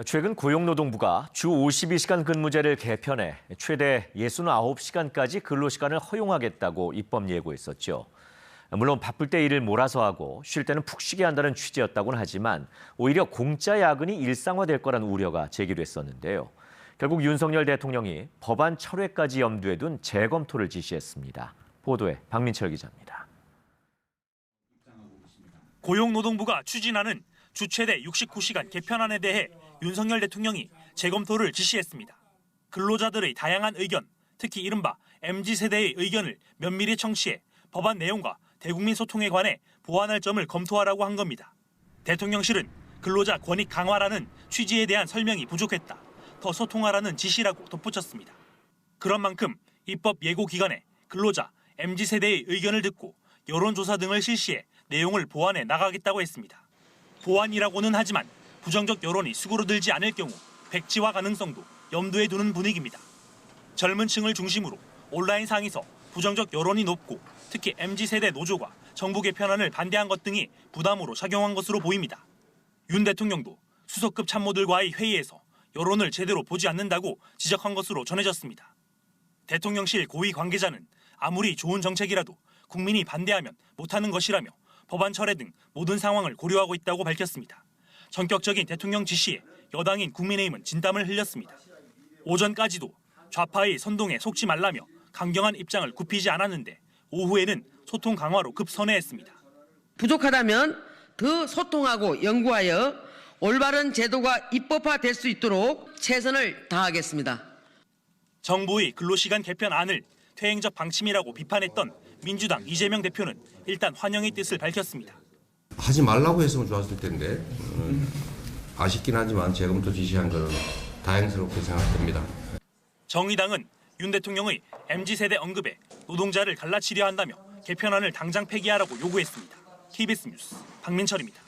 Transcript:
최근 고용노동부가 주 52시간 근무제를 개편해 최대 69시간까지 근로시간을 허용하겠다고 입법 예고했었죠. 물론 바쁠 때 일을 몰아서 하고 쉴 때는 푹 쉬게 한다는 취지였다고는 하지만 오히려 공짜 야근이 일상화될 거란 우려가 제기됐었는데요. 결국 윤석열 대통령이 법안 철회까지 염두에 둔 재검토를 지시했습니다. 보도에 박민철 기자입니다. 고용노동부가 추진하는 주 최대 69시간 개편안에 대해 윤석열 대통령이 재검토를 지시했습니다. 근로자들의 다양한 의견, 특히 이른바 MZ세대의 의견을 면밀히 청취해 법안 내용과 대국민 소통에 관해 보완할 점을 검토하라고 한 겁니다. 대통령실은 근로자 권익 강화라는 취지에 대한 설명이 부족했다. 더 소통하라는 지시라고 덧붙였습니다. 그런 만큼 입법 예고 기간에 근로자, MZ세대의 의견을 듣고 여론조사 등을 실시해 내용을 보완해 나가겠다고 했습니다. 보완이라고는 하지만 부정적 여론이 수그러들지 않을 경우 백지화 가능성도 염두에 두는 분위기입니다. 젊은 층을 중심으로 온라인상에서 부정적 여론이 높고 특히 MZ세대 노조가 정부 개편안을 반대한 것 등이 부담으로 작용한 것으로 보입니다. 윤 대통령도 수석급 참모들과의 회의에서 여론을 제대로 보지 않는다고 지적한 것으로 전해졌습니다. 대통령실 고위 관계자는 아무리 좋은 정책이라도 국민이 반대하면 못하는 것이라며 법안 철회 등 모든 상황을 고려하고 있다고 밝혔습니다. 전격적인 대통령 지시에 여당인 국민의힘은 진땀을 흘렸습니다. 오전까지도 좌파의 선동에 속지 말라며 강경한 입장을 굽히지 않았는데 오후에는 소통 강화로 급선회했습니다. 부족하다면 더 소통하고 연구하여 올바른 제도가 입법화될 수 있도록 최선을 다하겠습니다. 정부의 근로시간 개편안을 퇴행적 방침이라고 비판했던 민주당 이재명 대표는 일단 환영의 뜻을 밝혔습니다. 하지 말라고 했으면 좋았을 텐데 아쉽긴 하지만 재검토 지시한 것은 다행스럽게 생각됩니다. 정의당은 윤 대통령의 MZ세대 언급에 노동자를 갈라치려 한다며 개편안을 당장 폐기하라고 요구했습니다. KBS 뉴스 박민철입니다.